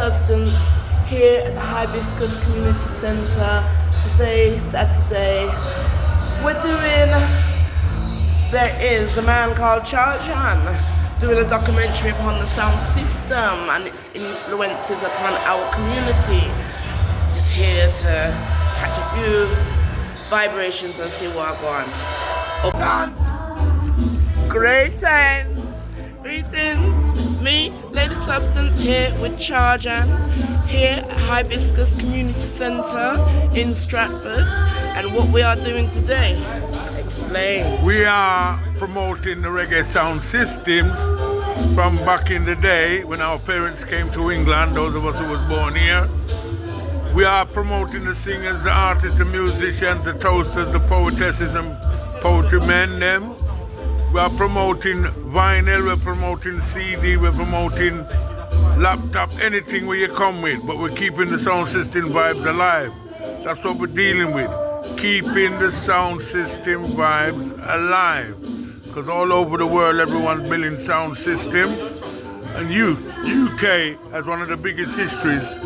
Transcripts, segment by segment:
Substance here at the Hibiscus Community Centre. Today, Saturday, there is a man called Charjan doing a documentary upon the sound system and its influences upon our community. Just here to catch a few vibrations and see what I go on. Great times! Greetings! Me, Lady Substance, here with Charjan, here at Hibiscus Community Centre in Stratford. And what we are doing today? Explain. We are promoting the reggae sound systems from back in the day when our parents came to England, those of us who was born here. We are promoting the singers, the artists, the musicians, the toasters, the poetesses and poetry men, them. We are promoting vinyl, we're promoting CD, we're promoting laptop, anything where you come with, but we're keeping the sound system vibes alive. That's what we're dealing with. Keeping the sound system vibes alive. Because all over the world, everyone's building sound system. And UK has one of the biggest histories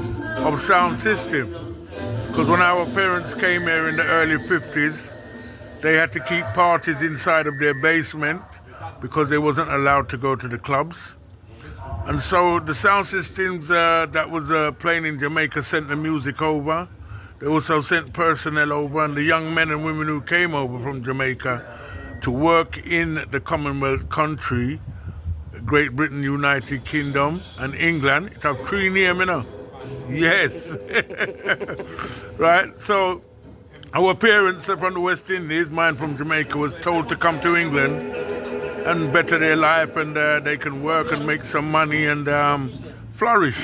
of sound system. Because when our parents came here in the early 50s, they had to keep parties inside of their basement because they wasn't allowed to go to the clubs. And so the sound systems that was playing in Jamaica sent the music over. They also sent personnel over, and the young men and women who came over from Jamaica to work in the Commonwealth country, Great Britain, United Kingdom, and England. It's a three name, you know. Yes. Right? So our parents from the West Indies, mine from Jamaica, was told to come to England and better their life, and they can work and make some money and flourish.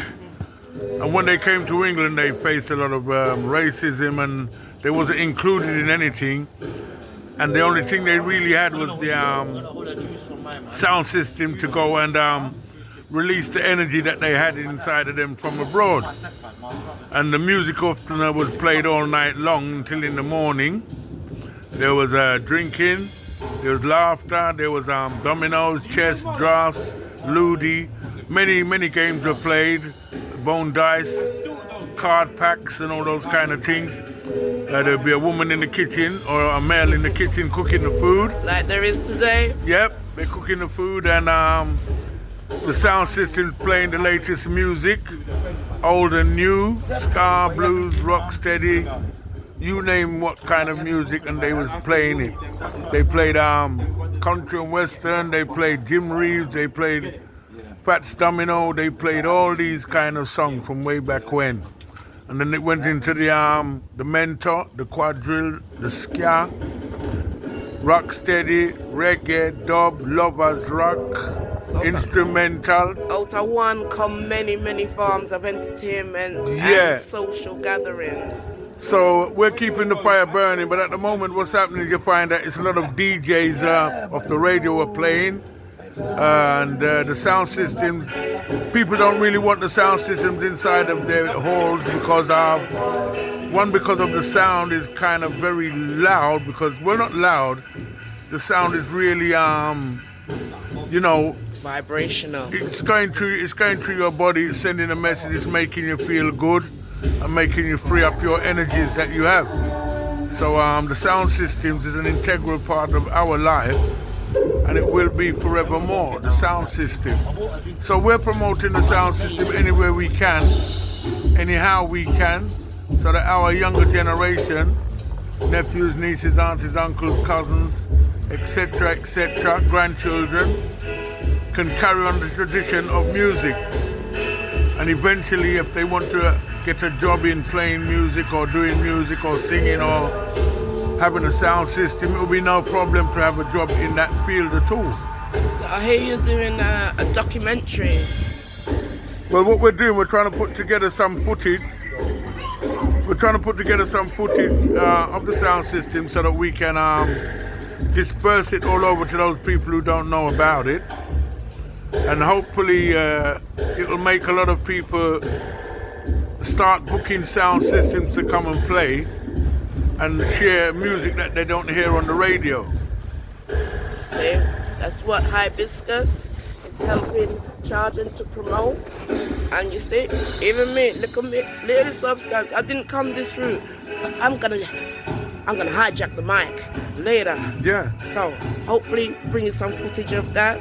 And when they came to England, they faced a lot of racism, and they wasn't included in anything. And the only thing they really had was the sound system to go and release the energy that they had inside of them from abroad. And the music often was played all night long until in the morning. There was drinking, there was laughter, there was dominoes, chess, drafts, ludi. Many games were played, bone dice, card packs and all those kind of things. There'd be a woman in the kitchen or a male in the kitchen cooking the food. Like there is today? Yep, they're cooking the food, and the sound system's playing the latest music, old and new, ska, blues, rock steady, you name what kind of music, and they was playing it. They played country and western, they played Jim Reeves, they played Fats Domino, they played all these kind of songs from way back when. And then it went into the Mentor, the Quadrille, the ska, rock steady, reggae, dub, lovers rock, so instrumental. Out of one come many forms of entertainment and social gatherings. So we're keeping the fire burning, but at the moment what's happening is you find that it's a lot of DJs off the radio are playing. And the sound systems, people don't really want the sound systems inside of their halls because because of the sound is kind of very loud, because we're not loud. The sound is really vibrational. It's going through your body, it's sending a message, it's making you feel good and making you free up your energies that you have. So the sound systems is an integral part of our life, and it will be forevermore, the sound system. So we're promoting the sound system anywhere we can, anyhow we can, so that our younger generation, nephews, nieces, aunties, uncles, cousins, etc., grandchildren, can carry on the tradition of music. And eventually, if they want to get a job in playing music or doing music or singing or having a sound system, it will be no problem to have a job in that field at all. So I hear you're doing a documentary. Well, what we're doing, we're trying to put together some footage. We're trying to put together some footage of the sound system so that we can disperse it all over to those people who don't know about it. And hopefully it will make a lot of people start booking sound systems to come and play and share music that they don't hear on the radio. See, that's what Hibiscus is helping Charjan to promote. And you see, even me, look at me, little substance. I didn't come this route. I'm gonna hijack the mic later. Yeah. So hopefully bring you some footage of that.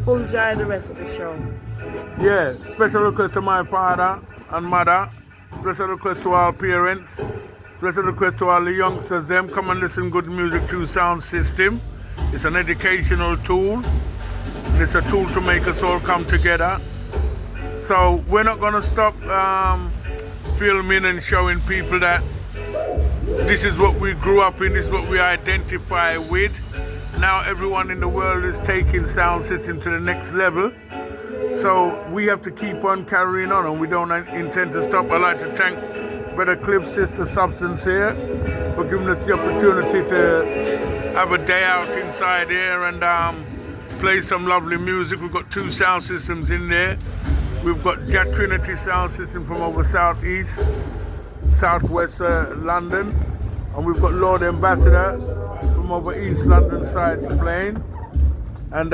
Full enjoy the rest of the show. Yeah, special request to my father and mother. Special request to our parents. Special request to all the youngsters. Them come and listen good music through sound system. It's an educational tool. And it's a tool to make us all come together. So we're not gonna stop filming and showing people that this is what we grew up in, this is what we identify with. Now everyone in the world is taking sound system to the next level. So we have to keep on carrying on, and we don't intend to stop. I'd like to thank Brother Cliff, Sister Substance here for giving us the opportunity to have a day out inside here and play some lovely music. We've got 2 sound systems in there. We've got Jet Trinity sound system from over southeast, southwest London, and we've got Lord Ambassador from over East London side playing. And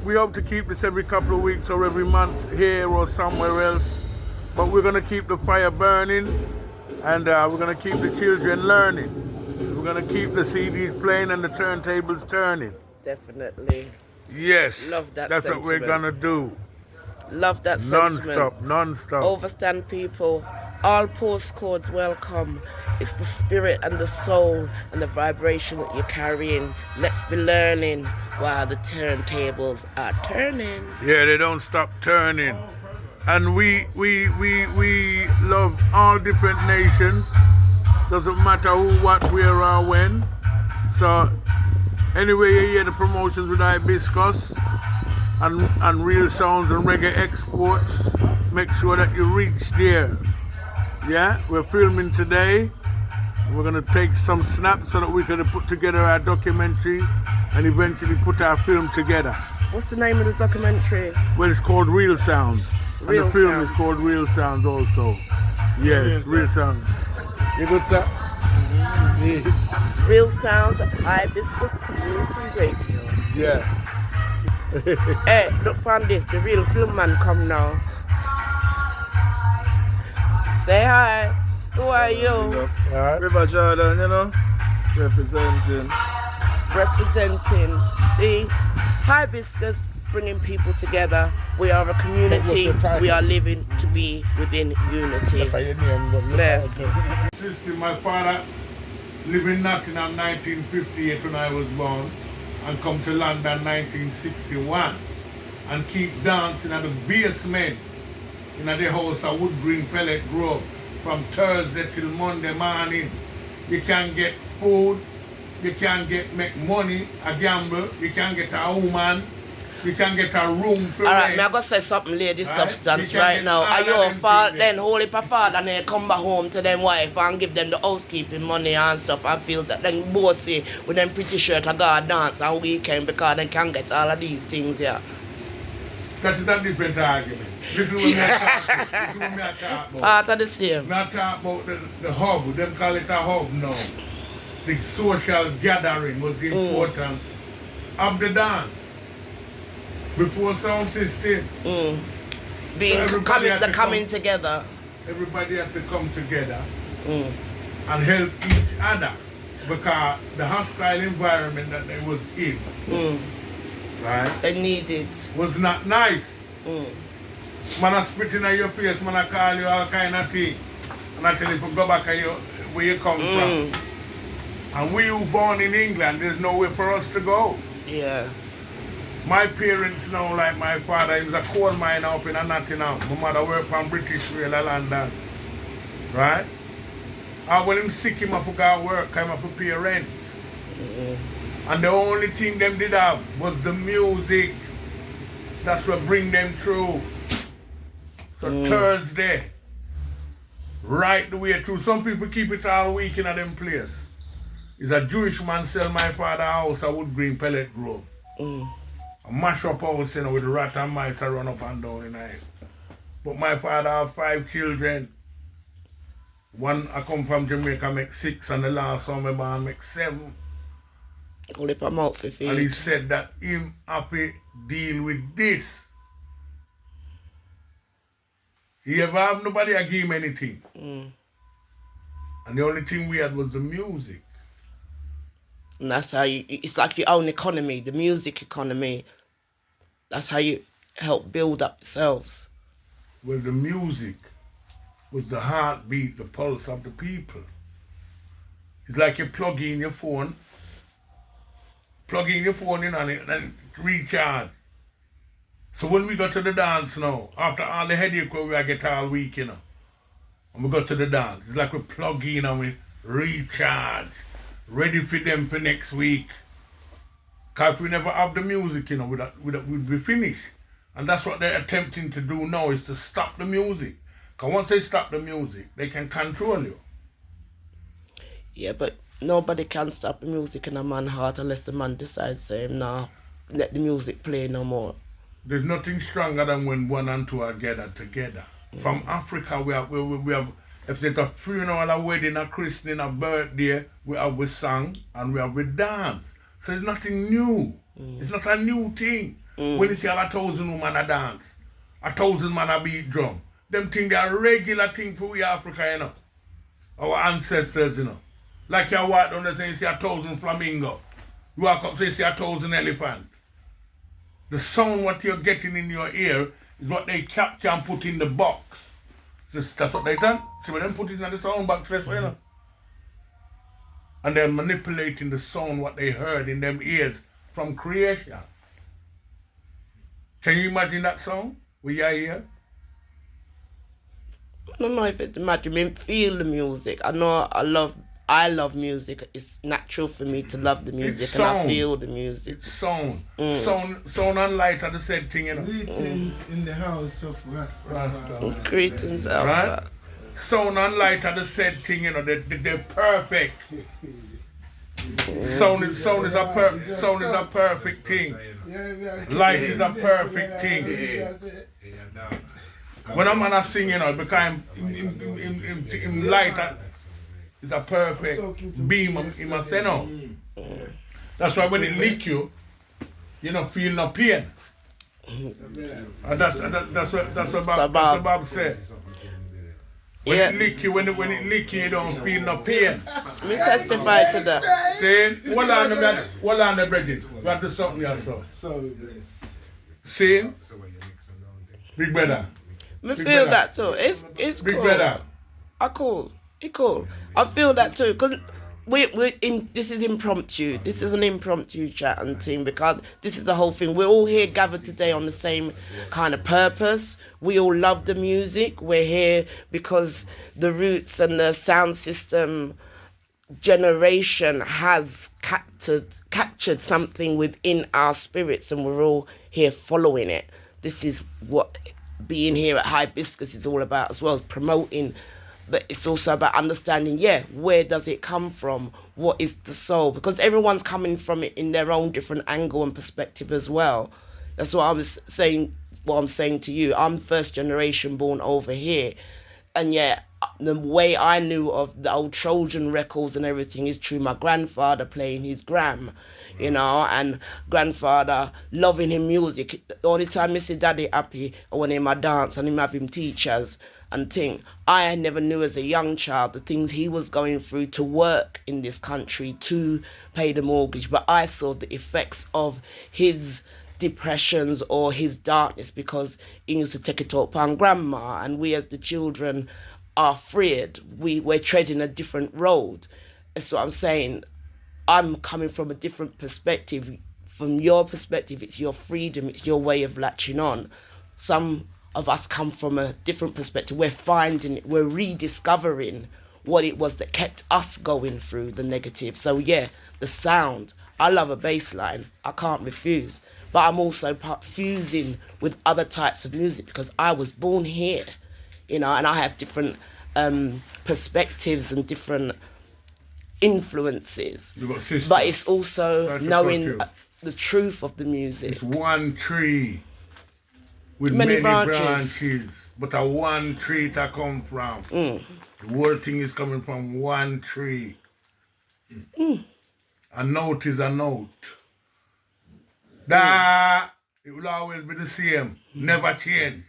we hope to keep this every couple of weeks or every month here or somewhere else. But we're going to keep the fire burning, and we're going to keep the children learning. We're going to keep the CDs playing and the turntables turning. Definitely. Yes. Love that That's sentiment. what we're going to do. Love that Non-stop, non-stop. Overstand people. All postcodes welcome. It's the spirit and the soul and the vibration that you're carrying. Let's be learning while the turntables are turning. Yeah, they don't stop turning. And we love all different nations. Doesn't matter who, what, where, or when. So anyway, you hear the promotions with Hibiscus and Real Sounds and Reggae Exports, make sure that you reach there. Yeah, we're filming today. We're gonna take some snaps so that we can put together our documentary and eventually put our film together. What's the name of the documentary? Well, it's called Real Sounds. Real and the film Sounds. is called Real Sounds also. Yes, Real Sounds. You good, sir? Real Sounds at Hibiscus Community Radio. Yeah. Hey, look on this, the real film man come now. Say hi. Who are you? Alright. River Jordan, you know, representing. See, Hibiscus bringing people together. We are a community. We are living to be within unity. Bless. Sister, my father lived in Nottingham 1958 when I was born, and come to London 1961 and keep dancing at the basement in the house of Wood Green Pellet Grove from Thursday till Monday morning. You can get food, you can make money, a gamble, you can get a woman, you can get a room for Alright, I'm gonna say something, lady substance right now. Are your fault then, holy pa father, and they come back home to them wife and give them the housekeeping money and stuff and feel that them bossy with them pretty shirt and go dance on weekend because they can get all of these things here. That is a different argument. This is what me talk about. Part of the same. Not talk about the hub, them call it a hub now. The social gathering was the importance of the dance. Before sound system. Coming together. Everybody had to come together and help each other because the hostile environment that they was in, right? They need it. Was not nice. Man a spitting at your face, man a call you all kind of thing. And I tell you to go back where you come from. And we who born in England, there's nowhere for us to go. Yeah. My parents now, like my father, he was a coal miner up in Nottingham. My mother worked on British Rail in London. Right? And when him sick, him have to go work, him have to pay rent. And the only thing them did have was the music. That's what bring them through. So Thursday, right the way through. Some people keep it all week in them place. It's a Jewish man sell my father house at Wood Green Pellet Grove. A mash up house, you know, with the rat and mice that run up and down in it. But my father have 5 children. One I come from Jamaica make 6 and the last one my born make 7. Hold up a mouth for feet. And he said that him happy deal with this. He ever have nobody a give him anything. And the only thing we had was the music. And that's how it's like your own economy, the music economy. That's how you help build up yourselves. Well, the music was the heartbeat, the pulse of the people. It's like you plug in your phone, in and it recharge. So when we go to the dance now, after all the headache we get all week, and we go to the dance, it's like we plug in and we recharge, ready for them for next week. Because if we never have the music, we'd be finished. And that's what they're attempting to do now, is to stop the music. Because once they stop the music, they can control you. Yeah, but nobody can stop the music in a man's heart unless the man decides to say, nah, let the music play no more. There's nothing stronger than when one and two are gathered together. From Africa, we have, if there's a funeral, a wedding, a christening, a birthday, we have with song and we have with dance. So it's nothing new. It's not a new thing. When you see all 1,000 women a dance, 1,000 man a beat drum, them things are a regular thing for we Africa, Our ancestors, Like you walk down there and you see 1,000 flamingo. You walk up and you see 1,000 elephant. The sound what you're getting in your ear is what they capture and put in the box. That's what they done. See when they put it in the sound box, and they're manipulating the sound what they heard in them ears from creation. Can you imagine that sound we are here? I don't know if it's imagine, I mean, feel the music. I know I love music. It's natural for me to love the music, and I feel the music. It's sound. Sound and light are the same thing, Greetings in the house of Rasta. Greetings, right? Alpha. Sound and light are the same thing, they're perfect. Sound is a perfect thing. Light is a perfect thing. When a man sing, it become in light. It's a perfect beam in my center. That's why when it lick you, you don't feel no pain. And that's what Bob said. When it lick you, when it lick you, you don't feel no pain. Me testify to that. See, hold on the bread. We have to something yourself. See, big brother. Me feel that too. It's Big cool. brother. It's cool. I feel that too, because this is impromptu. This is an impromptu chat and thing, because this is the whole thing. We're all here gathered today on the same kind of purpose. We all love the music. We're here because the roots and the sound system generation has captured something within our spirits, and we're all here following it. This is what being here at Hibiscus is all about as well, as promoting. But it's also about understanding, where does it come from? What is the soul? Because everyone's coming from it in their own different angle and perspective as well. That's what I was saying, what I'm saying to you. I'm first generation born over here. And the way I knew of the old Trojan records and everything is through my grandfather playing his gram, and grandfather loving him music. The only time I see daddy happy when him a dance and him have him teachers and thing. I never knew as a young child the things he was going through to work in this country to pay the mortgage, but I saw the effects of his depressions or his darkness because he used to take it upon grandma, and we as the children are freed. We're treading a different road. That's what I'm saying. I'm coming from a different perspective. From your perspective, it's your freedom, it's your way of latching on. Some of us come from a different perspective. We're finding it, we're rediscovering what it was that kept us going through the negative. So the sound. I love a bass line. I can't refuse. But I'm also fusing with other types of music because I was born here, and I have different perspectives and different influences. But it's also knowing the truth of the music. It's one tree with many branches, but a one tree to come from. The whole thing is coming from one tree. A note is a note. It will always be the same, never change.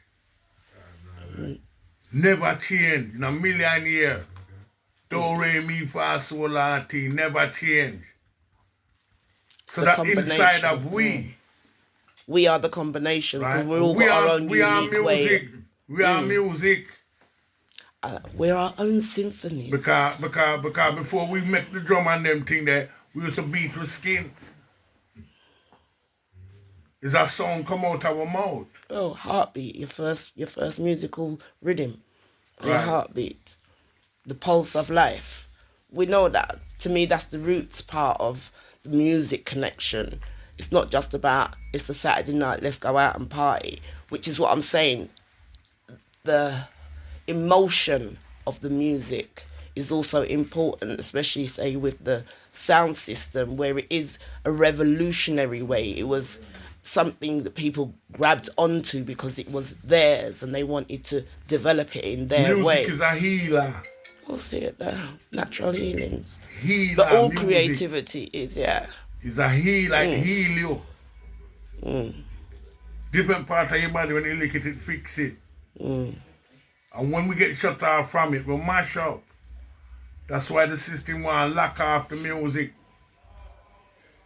never change in a million years. Do, re, mi, fa, sol, la, ti, never change. So The that combination, inside of we, we are the combination because right? we're all got our own we are unique music. way. We are music. We're our own symphonies. Because before we met the drum and them thing there, we used to beat with skin. Is that sound come out our mouth? Oh, heartbeat, your first musical rhythm. Your Right. heartbeat. The pulse of life. We know that. To me, that's the roots part of the music connection. It's not just about, it's a Saturday night, let's go out and party, which is what I'm saying. The emotion of the music is also important, especially, say, with the sound system, where it is a revolutionary way. It was something that people grabbed onto because it was theirs and they wanted to develop it in their way. Music is a healer. We'll see it there. Natural healings. Healer. But all music creativity is, yeah. is a heal, like heal you. Different part of your body, when you lick it, it fix it. And when we get shut off from it, we mash up. That's why the system want to lock off the music.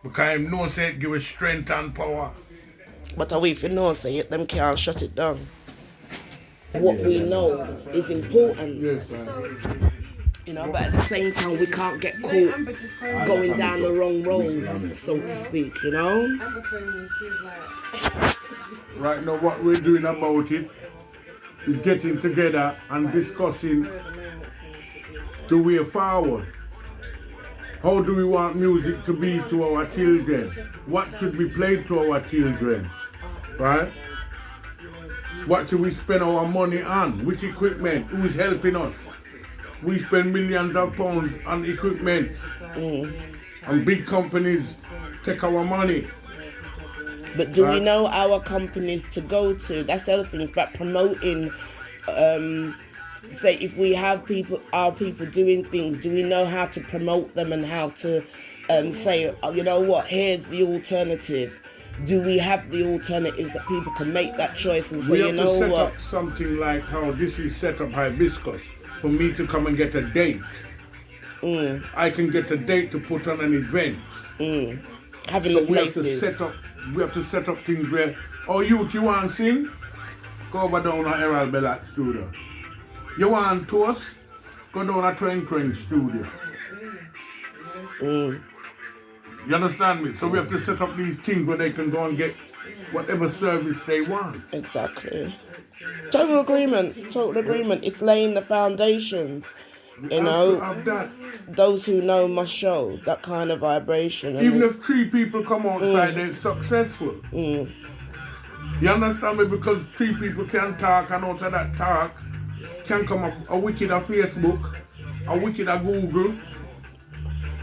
Because him know say it give us strength and power. But we if you know say it, them can't shut it down. What we know is important. Yes, sir. You know, but at the same time we can't get caught going down the wrong road, so to speak, you know? Right now what we're doing about it is getting together and discussing the way forward. How do we want music to be to our children? What should be played to our children? Right? What should we spend our money on? Which equipment? Who is helping us? We spend millions of pounds on equipment. And big companies take our money. But do we know our companies to go to? That's the other thing. It's about promoting. Say if we have our people doing things, do we know how to promote them and how to say, oh, you know what, here's the alternative? Do we have the alternatives that people can make that choice and say, you know We have to set what? up something like how this is set up Hibiscus for me to come and get a date. I can get a date to put on an event. Having So the we have to places. set up things where, oh youth, you want to sing? Go over down to Errol Bellat studio. You want toast? Go down to Twang Twang studio. You understand me? So we have to set up these things where they can go and get whatever service they want. Exactly. Total agreement. It's laying the foundations. You know, Have that. those who know must show that kind of vibration. And Even it's- if 3 people come outside, they're successful. You understand me? Because 3 people can talk, and out of that talk can come up a wicked of Facebook, a wicked of Google,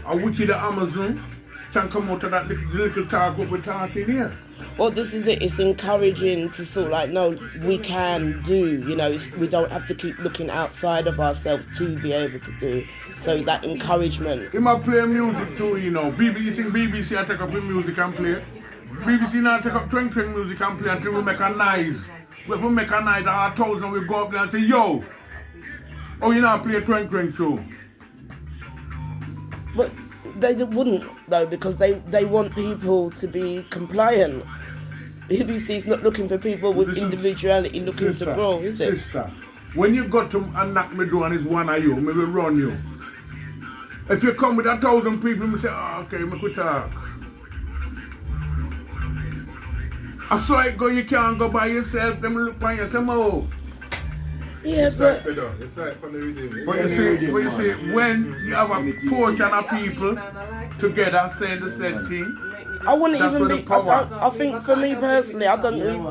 a wicked of Amazon, can come out of that little talk what we're talking here. Well, this is it. It's encouraging to sort of like, no, we can do. You know, we don't have to keep looking outside of ourselves to be able to do. So that encouragement. He might play music too, you know. BBC think BBC I take up the music and play. BBC now take up Twang Twang music and play until we make a noise. When we make a noise, 1,000 we go up there and say, yo, oh, you now play Twang Twang show. But they wouldn't, though, because they want people to be compliant. BBC's not looking for people with Listen, individuality looking to grow, is it? Sister, when you got to and knock me door and it's one of you, me will run you. If you come with 1,000 people, me say, oh, okay, me could talk. I saw it go, you can't go by yourself, them look by you, say, oh. Yeah, but But you see, when you have a portion of people together saying the same thing, I wouldn't That's even where be. the power- I think for me personally,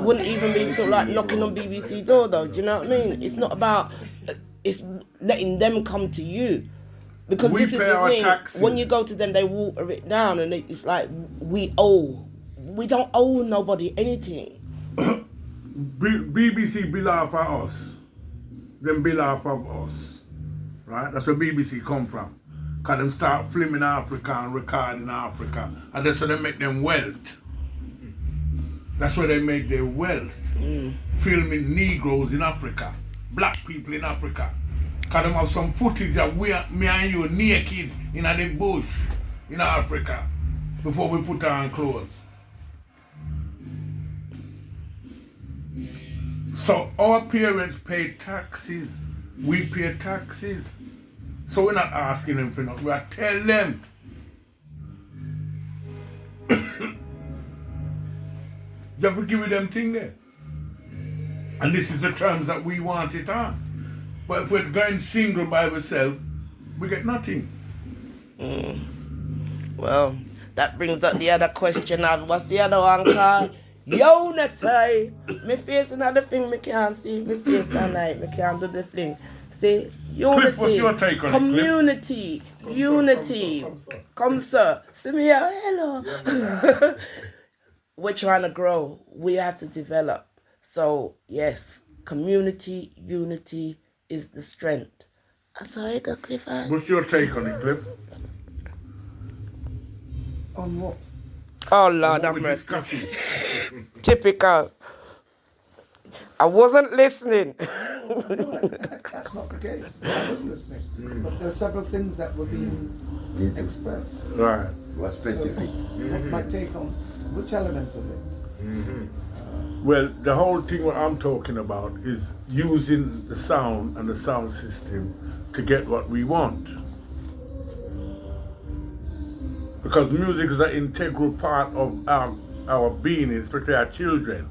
wouldn't even be sort of like knocking on BBC door though. Do you know what I mean? It's not about. It's letting them come to you, because We this is pay the our thing. taxes. When you go to them, they water it down, and it's like we owe. We don't owe nobody anything. BBC bill off of us. Them bill off of us. Right? That's where BBC come from. Because them start filming Africa and recording Africa. And that's where they make them wealth. That's where they make their wealth. Filming Negroes in Africa. black people in Africa. Because them have some footage of me and you naked in the bush in Africa before we put on clothes. So our parents pay taxes. We pay taxes. So we're not asking them for nothing. We are telling them. You have to give them thing there. And this is the terms that we want it on. But if we're going single by ourselves, we get nothing. Well, that brings up the other question of what's the other one called? Unity. Me face another thing me can't see. Me face all night. Me can't do the thing. See, unity. Cliff, what's your take on community. It, Unity. Come, sir. See me here. Hello. Yeah, We're trying to grow. We have to develop. So, yes, community, unity is the strength. That's all I got, Clifford. What's your take on it, Cliff? On what? Oh, Lord have mercy. Typical. I wasn't listening. No, that's not the case. I was listening. But there are several things that were being expressed. Right. Was specific. What's my take on which element of it? Well, the whole thing what I'm talking about is using the sound and the sound system to get what we want. Because music is an integral part of our being, especially our children.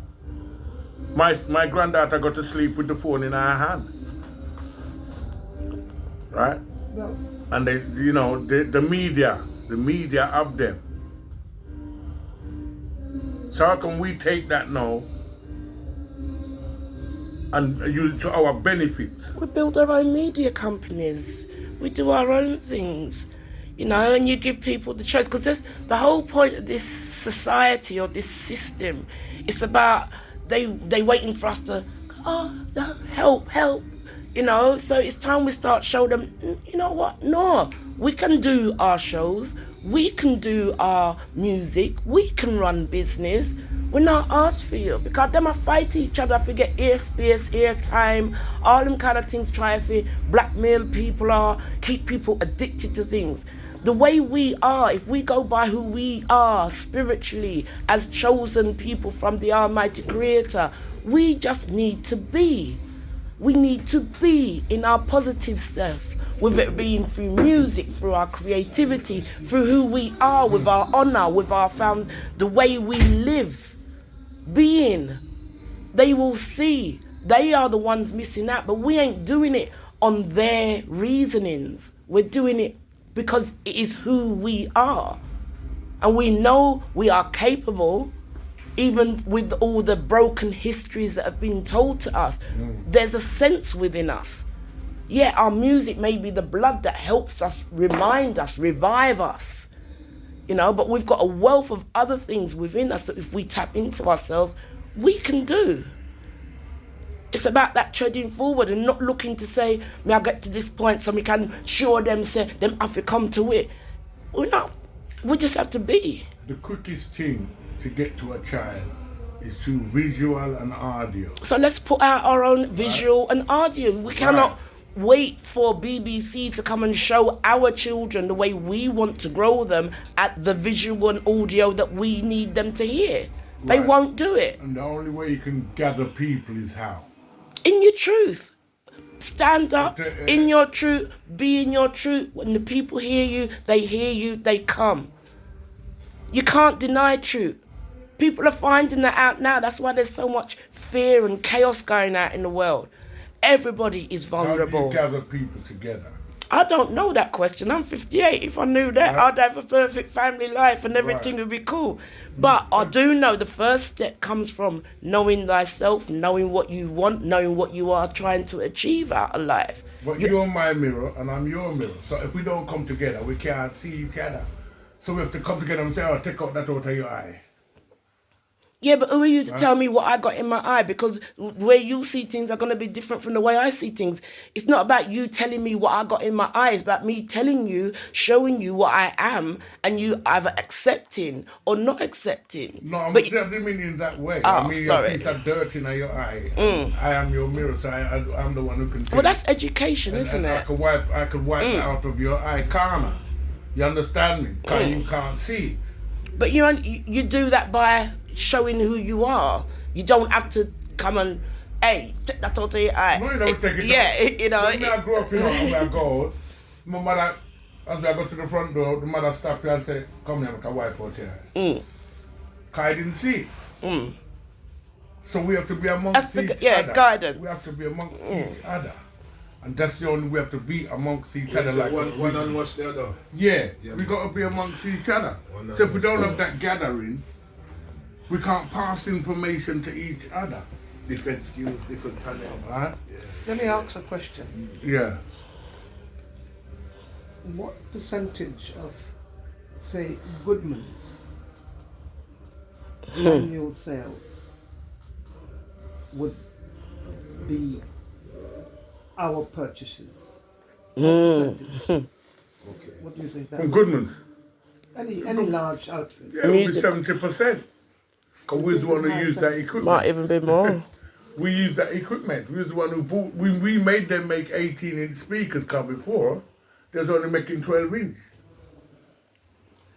My granddaughter got to sleep with the phone in her hand. Right? Well, And they, you know, the media of them. So how can we take that now and use it to our benefit? We build our own media companies. We do our own things, you know, and you give people the choice. Because the whole point of this society or this system, it's about they waiting for us to, help, you know. So it's time we start showing them, you know what? No, we can do our shows. We can do our music. We can run business. We're not asked for you because them a fight each other for get airspace, airtime, all them kind of things, try to blackmail people or keep people addicted to things. The way we are, if we go by who we are spiritually as chosen people from the Almighty Creator, we just need to be. We need to be in our positive self. With it being through music, through our creativity, through who we are, with our honor, with our the way we live, being. They will see. They are the ones missing out, but we ain't doing it on their reasonings. We're doing it because it is who we are. And we know we are capable, even with all the broken histories that have been told to us. There's a sense within us. Yeah, our music may be the blood that helps us, remind us, revive us, you know, but we've got a wealth of other things within us that if we tap into ourselves, we can do. It's about that treading forward and not looking to say, may I get to this point so we can show them, say, them have to come to it. We're not. We just have to be. The quickest thing to get to a child is through visual and audio. So let's put out our own visual and audio. We cannot wait for BBC to come and show our children the way we want to grow them at the visual and audio that we need them to hear. They won't do it. And the only way you can gather people is how? In your truth. Stand up in your truth. Be in your truth. When the people hear you, they come. You can't deny truth. People are finding that out now. That's why there's so much fear and chaos going out in the world. Everybody is vulnerable. How do you gather people together? I don't know that question. I'm 58. If I knew that, I'd have a perfect family life and everything would be cool. But I do know the first step comes from knowing thyself, knowing what you want, knowing what you are trying to achieve out of life. But you're my mirror and I'm your mirror. So if we don't come together, we can't see each other. So we have to come together and say, take out that out of your eye. Yeah, but who are you to tell me what I got in my eye? Because the way you see things are going to be different from the way I see things. It's not about you telling me what I got in my eye. It's about me telling you, showing you what I am, and you either accepting or not accepting. No, I But didn't mean in that way. Oh, I mean your sorry. piece of dirt in your eye. I am your mirror, so I'm the one who can. Well, that's education, and, isn't and it? I could wipe it out of your eye corner. You understand me? Because you can't see it. But you do that by showing who you are. You don't have to come and, hey, take that out of your eye. No, you don't take it. Yeah, you know. When I grew up, where I go, my mother, as I go to the front door, the mother stopped me and say, "Come here, I can wipe out your eye." Because I didn't see it. So we have to be amongst each other. Guidance. We have to be amongst each other. And that's the only way we have to be amongst each other. So like one unwashed the other. Yeah, we got to be amongst each other. So if we don't have that gathering, we can't pass information to each other. Different skills, different talents. Right? Let me ask a question. Yeah. What percentage of, say, Goodman's annual sales would be our purchases? What percentage? Okay. What do you think that And would Goodman's. be? Any large outfit? Yeah, it would be 70%. Because we was the one who used that equipment. Might even be more. We used that equipment. We was the one who bought. We made them make 18-inch speakers come before. They was only making 12-inch.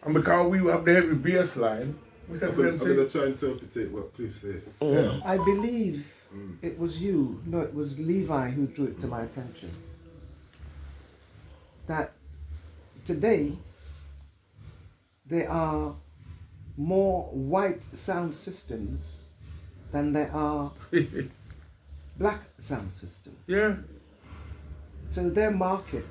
And because we have the heavy bass line, we said I'm to them, going to try and interpret what Cliff said. yeah. I believe it was you, no, it was Levi who drew it to my attention. That today there are more white sound systems than there are black sound systems. Yeah. So their market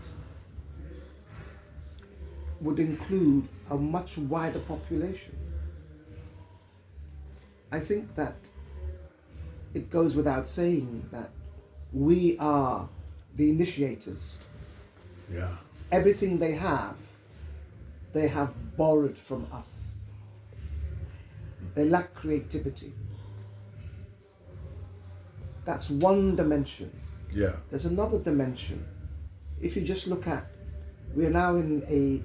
would include a much wider population. I think that it goes without saying that we are the initiators. Yeah. Everything they have borrowed from us. They lack creativity. That's one dimension. Yeah. There's another dimension. If you just look at, we're now in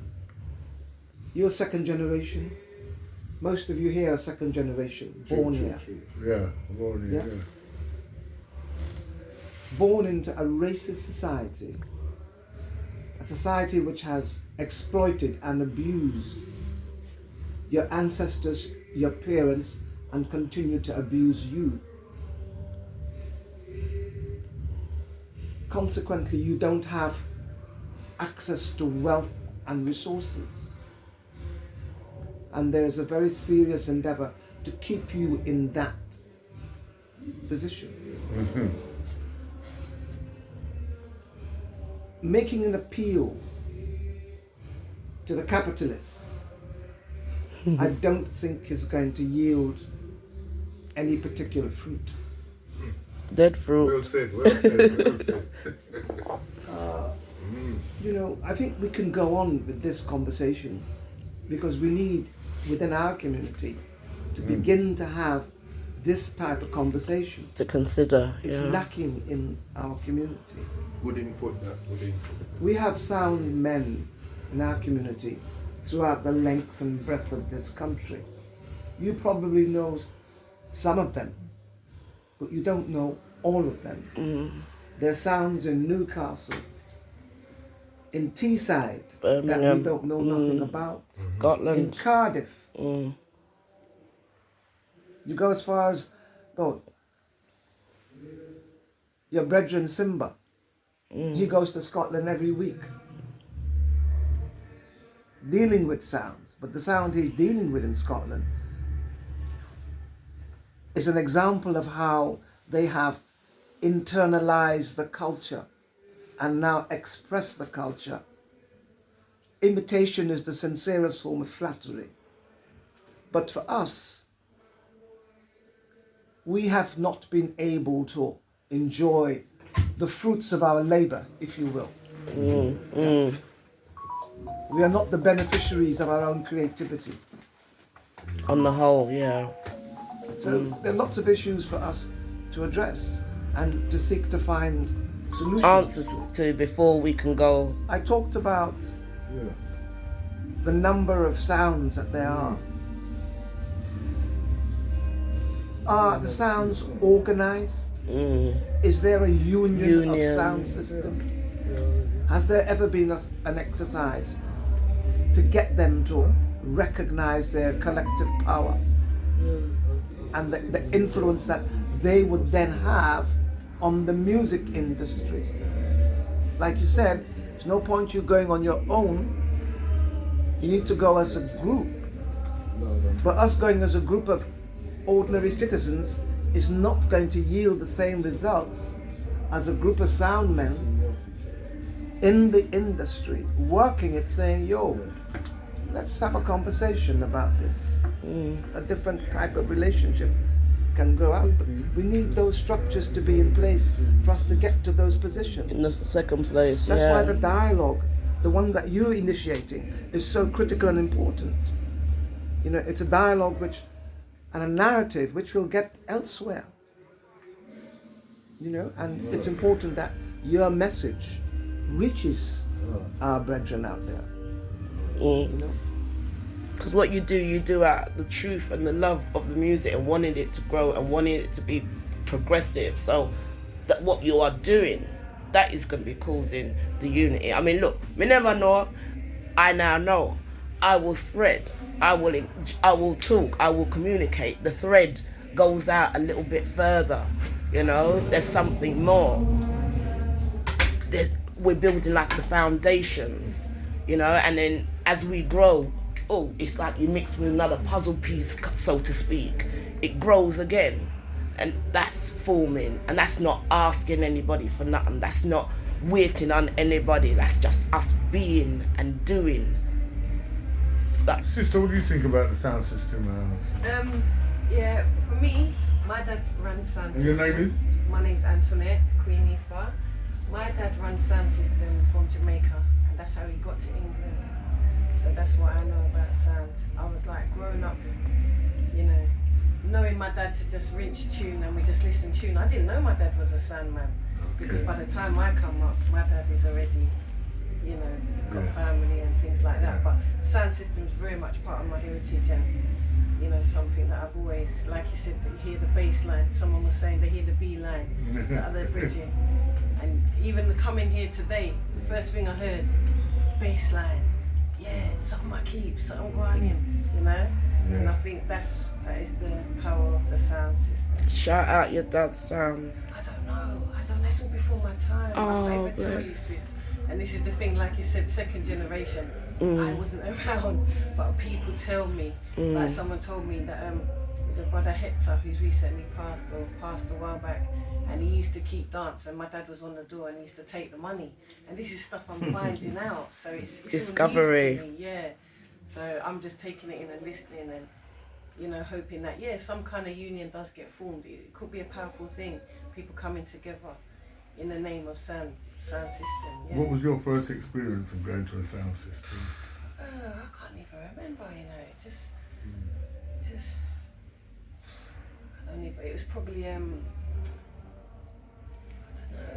you're second generation. Most of you here are second generation, born here. Yeah. Born Yeah. here. Born into a racist society, a society which has exploited and abused your ancestors, your parents, and continue to abuse you. Consequently, you don't have access to wealth and resources. And there's a very serious endeavor to keep you in that position. Making an appeal to the capitalists, I don't think is going to yield any particular fruit. Dead fruit. Well said, well said, well said. You know, I think we can go on with this conversation because we need, within our community, to begin to have this type of conversation. To consider. It's Yeah. lacking in our community. Good input, that. Good input. We have sound men in our community throughout the length and breadth of this country. You probably know some of them, but you don't know all of them. There's sounds in Newcastle, in Teesside, that we Birmingham. don't know nothing about. In Scotland. Cardiff. You go as far as, your brethren Simba. He goes to Scotland every week, dealing with sounds. But the sound he's dealing with in Scotland is an example of how they have internalized the culture and now express the culture. Imitation is the sincerest form of flattery. But for us, we have not been able to enjoy the fruits of our labor, if you will. We are not the beneficiaries of our own creativity. On the whole, yeah. So there are lots of issues for us to address and to seek to find solutions. Answers to before we can go. I talked about Yeah. the number of sounds that there are. Are the sounds organized? Is there a union of sound systems? Has there ever been an exercise to get them to recognize their collective power and the influence that they would then have on the music industry? Like you said, there's no point you going on your own. You need to go as a group. But us going as a group of ordinary citizens is not going to yield the same results as a group of sound men in the industry working it, saying, yo, let's have a conversation about this. A different type of relationship can grow out. But we need those structures to be in place for us to get to those positions. In the second place, That's why the dialogue, the one that you're initiating, is so critical and important. You know, it's a dialogue and a narrative which we'll get elsewhere. You know, and it's important that your message reaches our brethren out there. You know? Because what you do out the truth and the love of the music and wanting it to grow and wanting it to be progressive. So that what you are doing, that is going to be causing the unity. I mean, look, we never know. I now know. I will spread. I will talk. I will communicate. The thread goes out a little bit further. You know, there's something more. We're building like the foundations. You know, and then as we grow, it's like you mix with another puzzle piece, so to speak. It grows again, and that's forming, and that's not asking anybody for nothing. That's not waiting on anybody. That's just us being and doing. Sister, what do you think about the sound system? Yeah, for me, my dad runs sound And system. your name is? My name's Antoinette, Queen Ifa. My dad runs sound system from Jamaica, and that's how he got to England. So that's what I know about sound. I was like growing up, you know, knowing my dad to just rinse tune and we just listen tune. I didn't know my dad was a sound man, because by the time I come up, my dad is already, you know, got family and things like that. But sound system is very much part of my heritage, and you know, something that I've always, like you said, that you hear the bass line. Someone was saying they hear the B line that they're bridging. And even coming here today, the first thing I heard, bass line. Yeah, something I keep, something going in, you know? And I think that is the power of the sound system. Shout out your dad's sound. I don't know, that's all before my time. Oh, I never tell you this. And this is the thing, like you said, second generation. I wasn't around, but people tell me, like someone told me that there's a brother Hector who's recently passed a while back, and he used to keep dance, and my dad was on the door and he used to take the money. And this is stuff I'm finding out, so it's Discovery. all news to me, yeah. So I'm just taking it in and listening, and you know, hoping that some kind of union does get formed. It could be a powerful thing, people coming together in the name of sound system. Yeah. What was your first experience of going to a sound system? I can't even remember, you know, just I don't even, it was probably I don't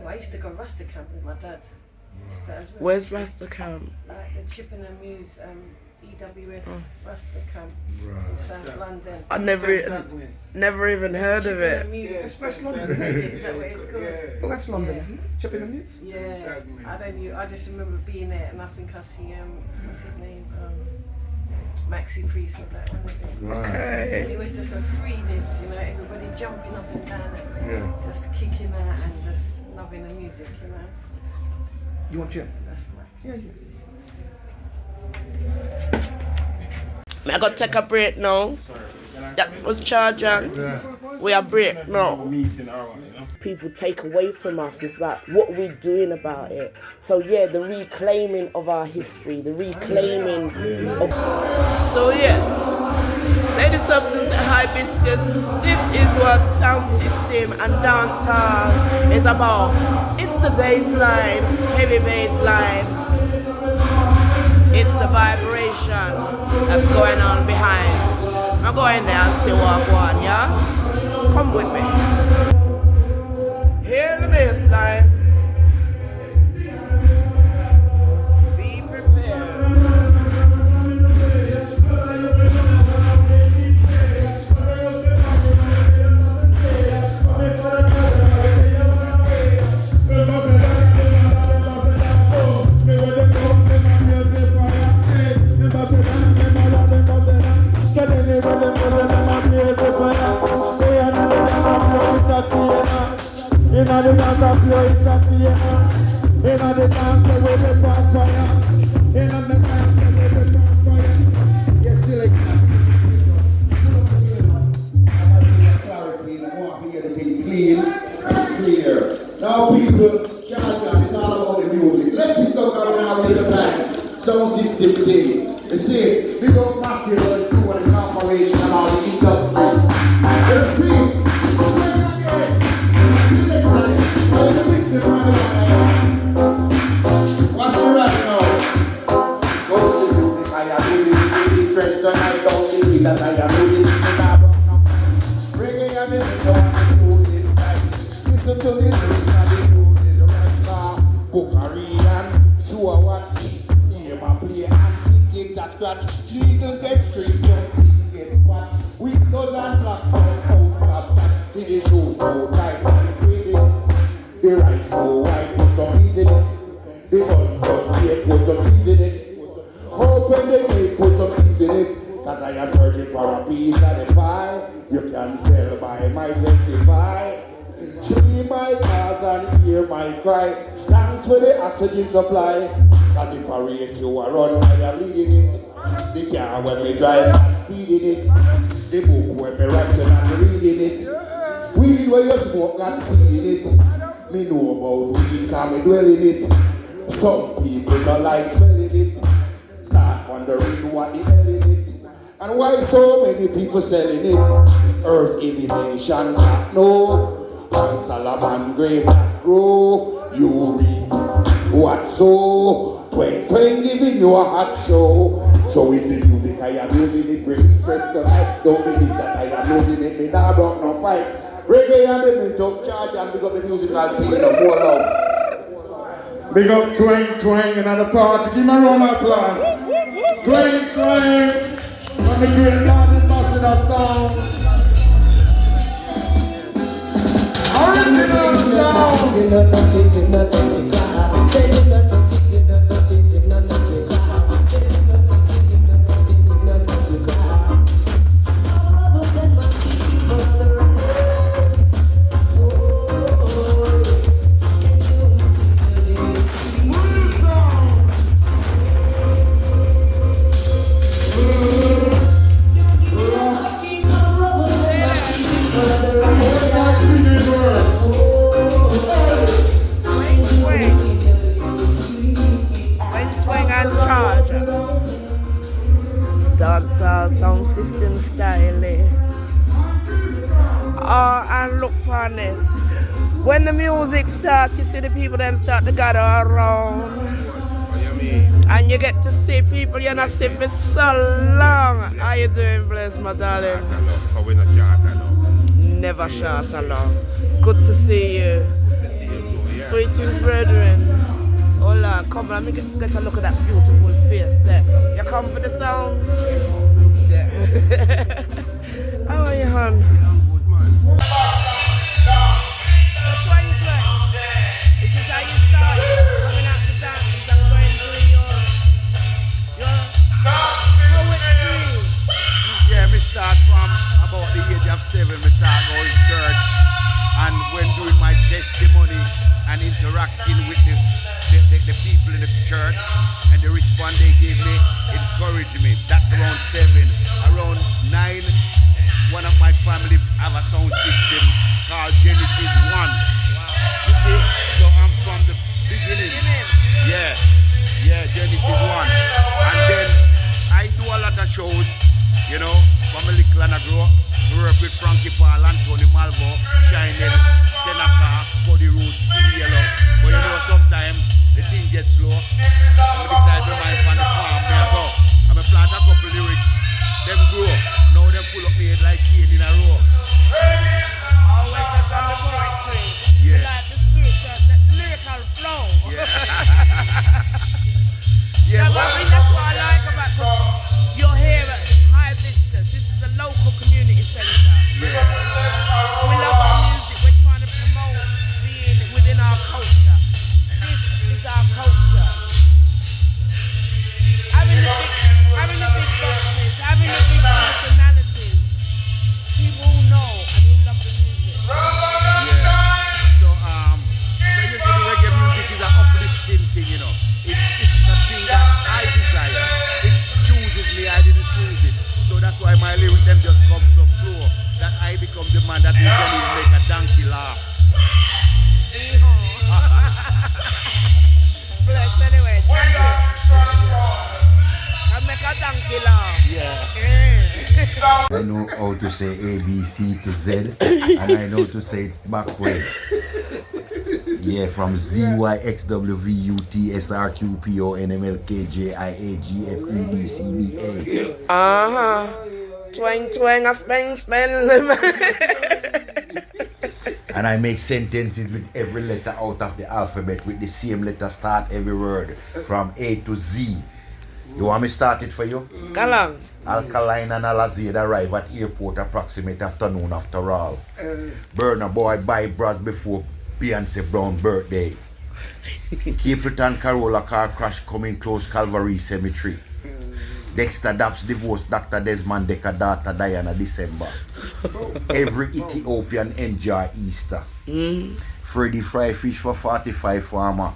know, I used to go Rasta camp with my dad. That was Where's Rasta Camp? like the Chipping and Muse EWF Rasta camp in Right. South London. I never even heard of it. It's West London. Is that what it's called? Well, that's London, isn't it? Chipping and Muse? Yeah, I just remember being there, and I think I see what's his name, Maxi Priest was that one of them. Right. And it was just a freeness, you know, everybody jumping up and down and just kicking out and just loving the music, you know. You want your? That's my. Yeah. I got to take a break now. That was charge on. We are break now. People take away from us. It's like, what are we doing about it? So yeah, the reclaiming of our history, the reclaiming of... So yes, Lady Substance and Hibiscus, this is what sound system and dancehall is about. It's the bass line, heavy bass line. It's the vibration that's going on behind. I'm going there and see what one, yeah? Come with me. Hear the bass line. Be prepared. Yes, select clarity. I want to hear the thing clean and clear. Now, people, Charge, it's all about the music. Let it go around with the band. Sound system thing. You see, big up massive and do an incorporation and all the industry. You see, what's the right now? Go to the music, I am really stressed and I don't think that I am really reggae and the don't do this time. Listen to this, and the music right now. Korean, sure what game and play and kick it a scratch. Legal get straight, young get what. Windows and blocks and house stop that. Till the shows so tight, the rice so white, put some cheese in it. The gun just here, put some cheese in it. Open the gate, put some cheese in it. Cause I am searching for a piece of the pie. You can tell by my testify. See my cause and hear my cry. Thanks for the oxygen supply. Cause if I race you a run, I am leading it. The car when we drive, I'm speeding it. The book when me writing and reading it. Weed where you smoke and seeing it. Me know about weed cause me dwell in it. Some people don't like smelling it. Start wondering what the hell in it. And why so many people selling it. Earth in the nation not know. And Solomon grape that grow. You reap what so. Twang giving you a hot show. So if the music I am using it bring stress tonight. Don't believe that I am losing it. Me nah broke no fight. Reggae and the mental charge and pick up the musical thing of more love. Big up Twang and the party. Give me a round of applause. Twang. From the great dance ambassador of sound. Original sound. Dancehall sound system style. Oh, and look for this. When the music starts, you see the people then start to gather around. And you get to see people you're not see for so long. How you doing, bless my darling? Never short along. Good to see you. Greetings, brethren. Hold on, come on, let me get a look at that beautiful face there. You come for the sound? Yeah. How are you, hon? So, Twang, this is how you started coming out to dances and going doing your poetry. Yeah, me start from about the age of 7, me start going to church. And when doing my testimony and interacting with the people in the church, and the response they gave me encouraged me. That's around 7. Around 9, one of my family have a sound system called Genesis 1. Wow. You see? So I'm from the beginning. Yeah, Genesis 1. And then I do a lot of shows, you know, from a little and I grow. We work with Frankie Paul, Anthony Malvo, Shining, Tenasa, Cody Roots, King Yellow. But you know, sometimes the thing gets slow. I decide to mind on the farm, me I go. I plant a couple lyrics, them grow. Now them full I know how to say A, B, C to Z, and I know to say it backward. Yeah, from Z, Y, X, W, V, U, T, S, R, Q, P, O, N, M, L, K, J, I, A, G, F, E, D, C, B, A. Twang, twang, a spang, spang. And I make sentences with every letter out of the alphabet with the same letter start every word from A to Z. You want me start it for you? Go along. Alkaline and Alazade arrive at airport approximate afternoon after all. Burna Boy buy bras before Beyonce Brown birthday. Capleton Corolla car crash coming close Calvary Cemetery. Dexter Daps divorced Dr. Desmond Decker daughter Diana December. Every Ethiopian enjoy Easter. Freddy fry fish for 45 farmer.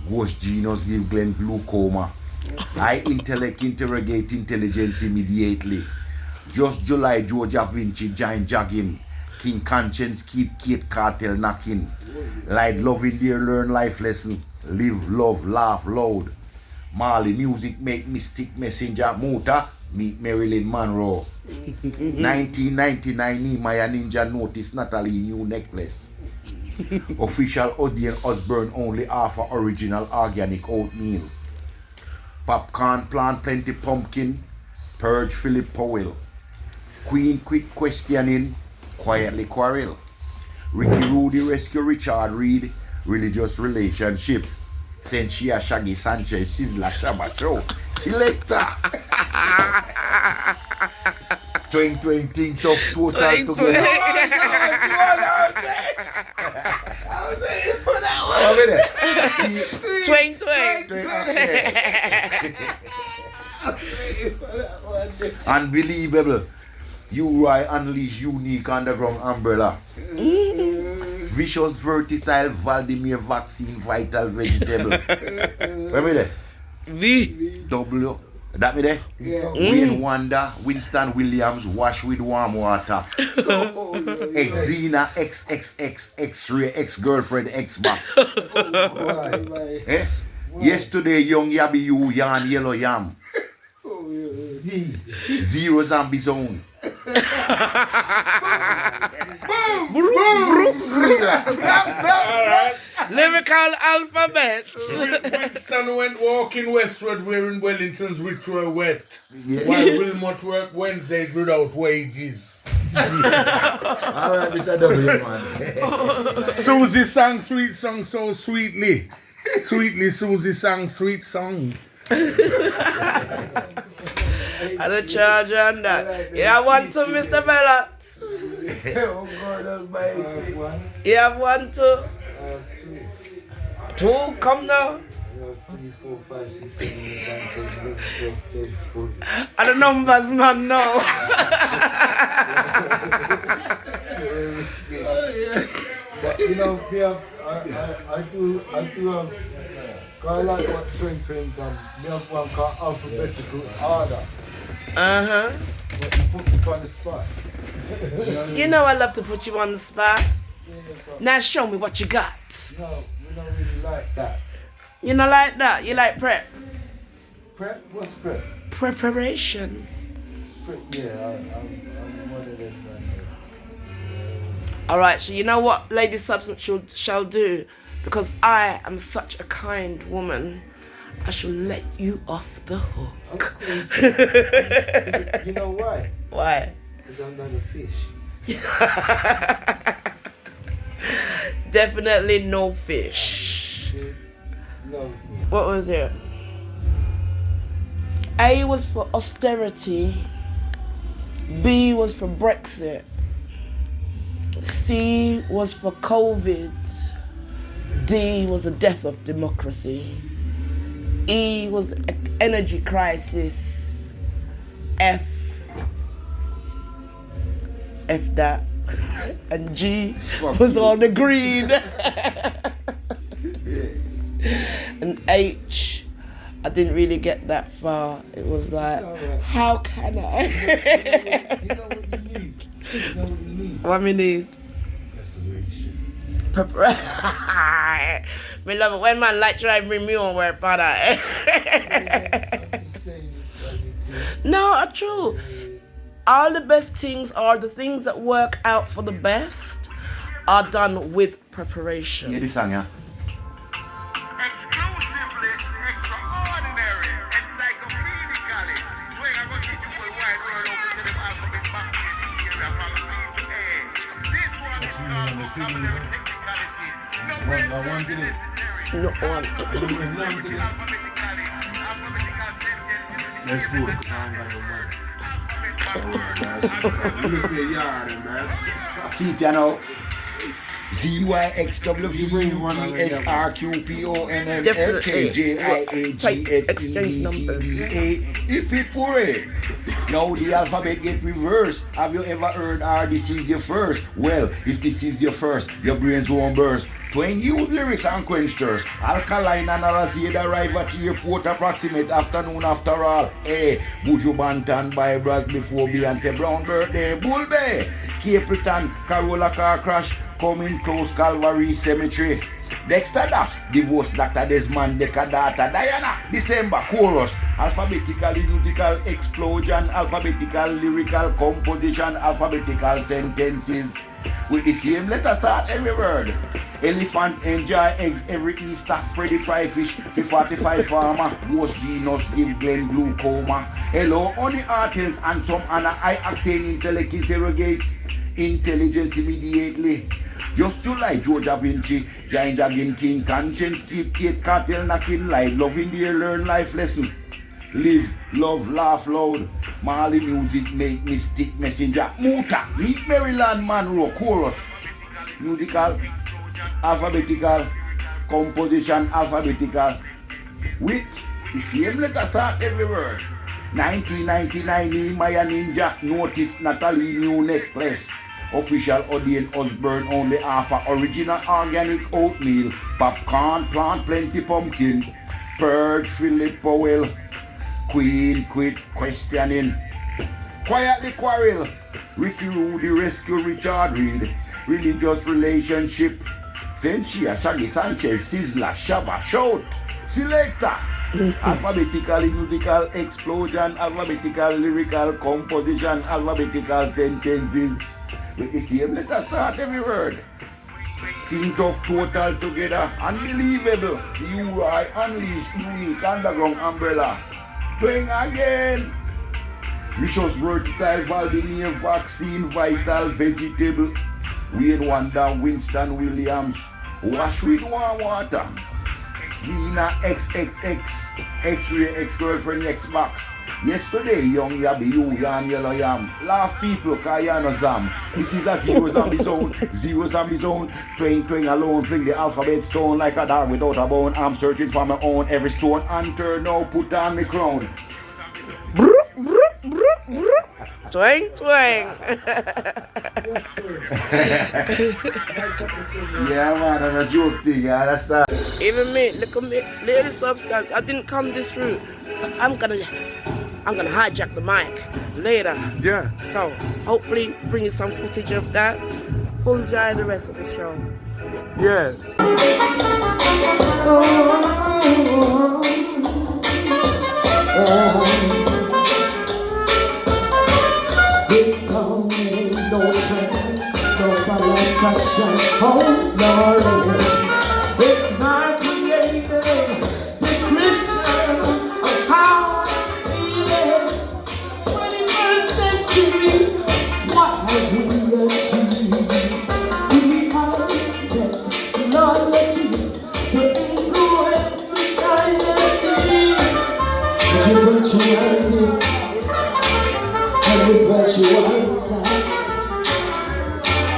Ghost Genius give Glenn glaucoma. High intellect interrogate intelligence immediately. Just July Joe Da Vinci giant jogging. King Conscience keep Kate Cartel knocking. Light loving dear learn life lesson. Live, love, laugh loud. Marley music make mystic messenger motor meet Marilyn Monroe. 1999 Nehemiah Ninja notice Natalie new necklace. Official Odeon Osborne only offer original organic oatmeal. Popcorn plant plenty pumpkin. Purge Philip Powell. Queen quit questioning. Quietly quarrel. Ricky Rudy rescue Richard Reed. Religious relationship. Sent she a Shaggy Sanchez Sizzler Shabba show. Selector. Twing twing ting tough total together. Twang, twang. Unbelievable. UI unleash unique underground umbrella. Vicious versatile Vladimir vaccine vital vegetable. Where me there? V. W. That me there? Wayne Wonder, Winston Williams, wash with warm water. Xena, XXX, X-ray, ex-girlfriend, Xbox. Eh? Yesterday, young Yabby you yarn yellow yam. Zero zombie zone. Lyrical alphabet. Winston went walking westward wearing Wellingtons which were wet. Yeah. While Wilmot worked Wednesdays without wages. Alright, Mr. W, man. Susie sang sweet song so sweetly. Sweetly Susie sang sweet song. And the charge on that. You have one too, Mr. Bella. Oh God Almighty. You have one too. Two. Two, come now. 3, 4, 5, 6, 7, 8, 9, 10, 11, 12, 13, 14. And the numbers, man, now. But you know, I do have. Cause I like what Twin done. Me have one called alphabetical order. Uh-huh. But you put me on the spot. You know I love to put you on the spot. Now show me what you got. No, we don't really like that. You know like that? You like prep? Prep? What's prep? Preparation. Prep? Yeah, I'm one of them. Alright, so you know what Lady Substance shall do? Because I am such a kind woman, I shall let you off the hook. Of course. You know why? Why? Because I'm not a fish. Definitely no fish. See? No. What was it? A was for austerity. B was for Brexit. C was for COVID. D was the death of democracy. E was energy crisis. F that. And G was on the green. And H, I didn't really get that far. It was like, how can I? You know what you need? You know what you need? What me need? Preparation. Me love it when man like try to bring me on where father. I'm just saying it as it is. No, true. all the best things or the things that work out for the best are done with preparation. Hear this song, yeah? Exclusively extraordinary, encyclopedically. Doing I'm gonna teach you for the wide world open to the alphabet back in this area from C to A. This one is called vocabulary technicality. No brain surgery necessary. No one. Alphabetically, alphabetical sentences with the same See it, you know. Exchange numbers. Ipipure. Now the alphabet get reversed. Have you ever heard this is your first? Well, if this is your first, your brains won't burst. Twin use lyrics and quenchers. Alkaline and Alazid arrive at the airport approximate afternoon after all. Hey, Buju Banton by Bras before Beyonce Brown birthday. Bull Bay. Capleton, Corolla car crash. Coming close Calvary Cemetery. Dexter Dash, divorce Dr. Desmond Decadata. Diana, December, chorus. Alphabetical, musical explosion. Alphabetical, lyrical composition. Alphabetical sentences. With the same letter start every word. Elephant enjoy eggs every Easter. Freddy fry fish, 45 farmer. Ghost Venus give Glenn glaucoma. Hello, honey artils and some Anna I obtain intellect interrogate. Intelligence immediately. Just to like George Da Vinci, Giant Jagging King, conscience keep Kate Cartel knocking live, loving dear learn life lesson. Live, love, laugh loud. Marley music make mystic messenger. Muta, meet Maryland Monroe, chorus. Musical, alphabetical, composition, alphabetical. With the same letter start every word. 1999 Nehemiah Ninja, notice Natalie new necklace. Official audience Osborne only offer original organic oatmeal. Popcorn, plant plenty pumpkin. Purge Philip Powell. Queen quit questioning. Quietly quarrel. Ricky Rudy rescue Richard Reed. Religious relationship. Sensia, Shaggy Sanchez, Sizzler, Shabba, Shout. Selector. Alphabetical, musical explosion. Alphabetical, lyrical composition. Alphabetical sentences. With the same letter start every word. Think of total together. Unbelievable. The UI unleashed unique underground umbrella. Doing again. Vicious versatile Valdemir vaccine vital vegetable. Wayne Wonder Winston Williams. Wash with warm water. Zena XXX. X-ray ex-girlfriend X-Max. Yesterday, young yabby, you yan yellow yam. Laugh people, kayana zam. This is a zero zombie zone, zero zombie zone. Twing twing alone, fling the alphabet stone like a dog without a bone. I'm searching for my own, every stone unturn, now put on me crown. Twang, twang. Yeah man, I'm a joke thing, yeah, that's that. Even me, look at me, little substance. I didn't come this route. I'm gonna hijack the mic later. Yeah. So hopefully bring you some footage of that. Full enjoy the rest of the show. Yes. This song ain't no trend, no follow fashion, oh Lord. It's my creative description of how I'm feeling. 21st century, what have we achieved? We have technology to influence society. Give what you want this. And with what you want that.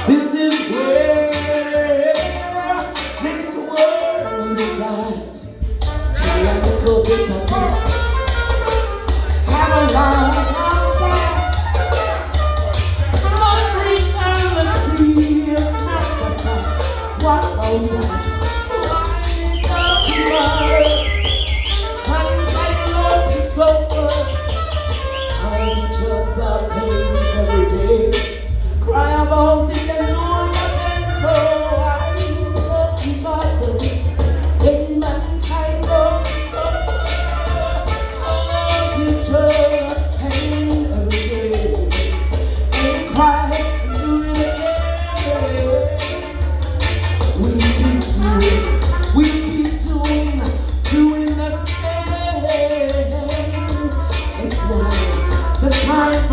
This is where this world is at. Try a little bit of this. Have a lot of that. But reality is not the fact. What about that? Why not tomorrow? One kind of is over. The pains every day. Cry about it and do nothing. So I must keep up when mankind goes so future pain every day.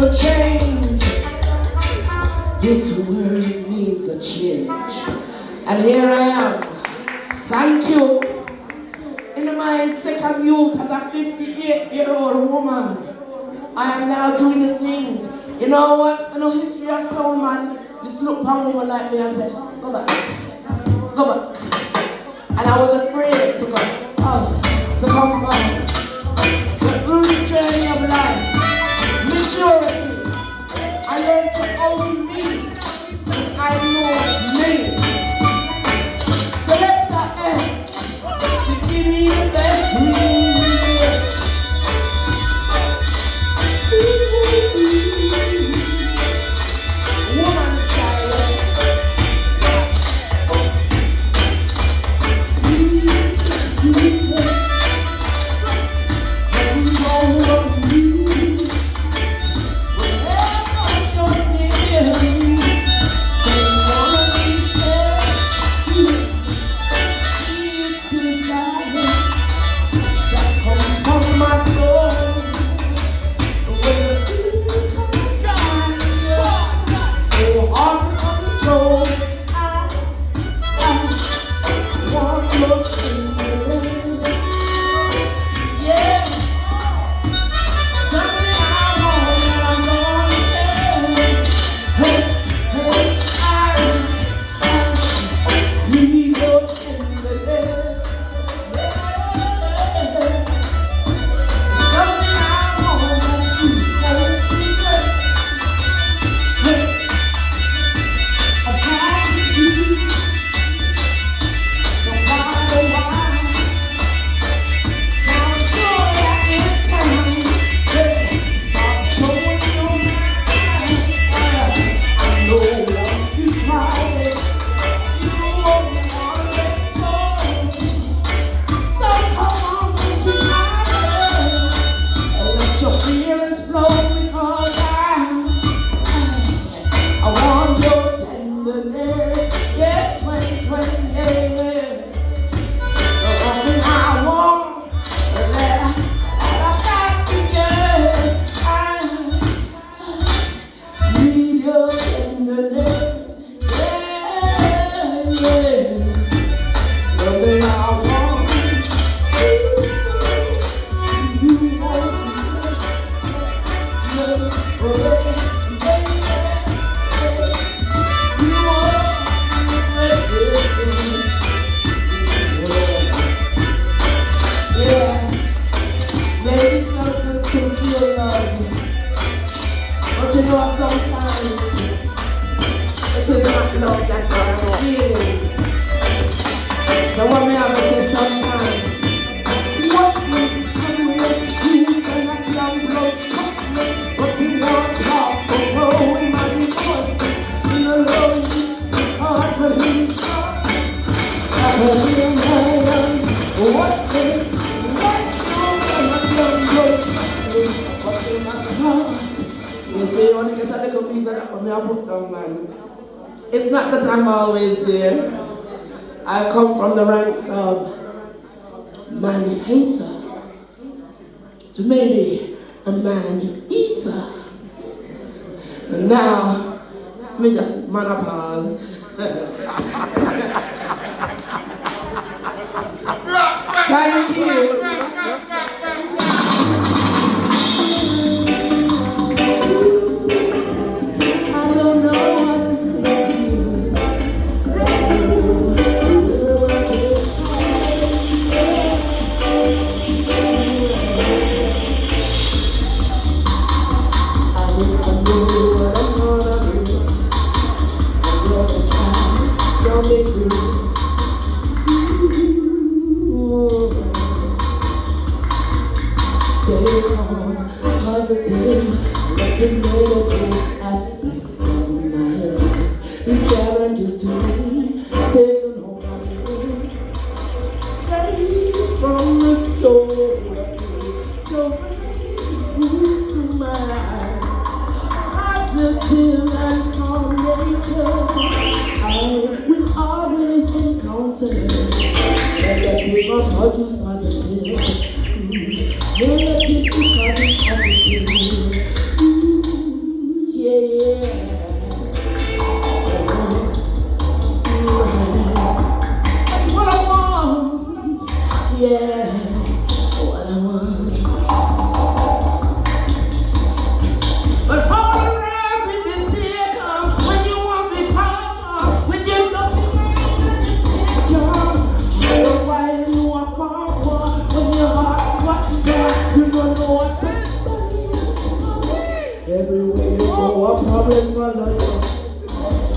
for change. This world needs a change. And here I am. Thank you. In my second youth as a 58-year-old woman, I am now doing the things. You know what? I know history of sound man just look upon a woman like me and say, go back. Go back. And I was afraid to go out, to come back. But through the journey of life, maturity, I learned to own me. I know me. Selector S, she give me the best music. Woman style. Sweet, sweet, comes over you. Whenever you're near me, don't wanna be sad. Deep desire that comes from my soul. When the feeling comes on, so hard to control. I want your feeling. Yeah, something I want and I know it. Hey, hey, I need your tenderness. Yeah. Something I want that you won't regret. Hey, I've had to see, no matter why. So I'm sure that it's time to stop showing your eyes. I know once you try it, you won't wanna let go. So come on, put your mind and let your feelings flow because I want your tenderness. Yes, 2020, yeah. Something I want that I got to get. I need your tenderness. Yeah, yeah. Something I want. You want yeah, maybe substance can feel love, but you know sometimes it is not love that's what I'm feeling. So what may I say sometimes? What is unless you cannot young blood toughness, but you want talk for growing my divorce in a lonely heart but himself. I can hear man, what is let's go cannot young blood, but you not talk. You see, when you get a little piece of that for me, I put down, man. It's not that I'm always there. I come from the ranks of man hater to maybe a man eater. And now, me just menopause. Thank you. I don't know what to say to you. Stay calm, positive, let the negative aspects of my life be challenges to me, taken home by me, straight from the soul of me, so rain moves through my life, positive and calm nature, I will always encounter negative or produce positive. Negative because it's positive. the world.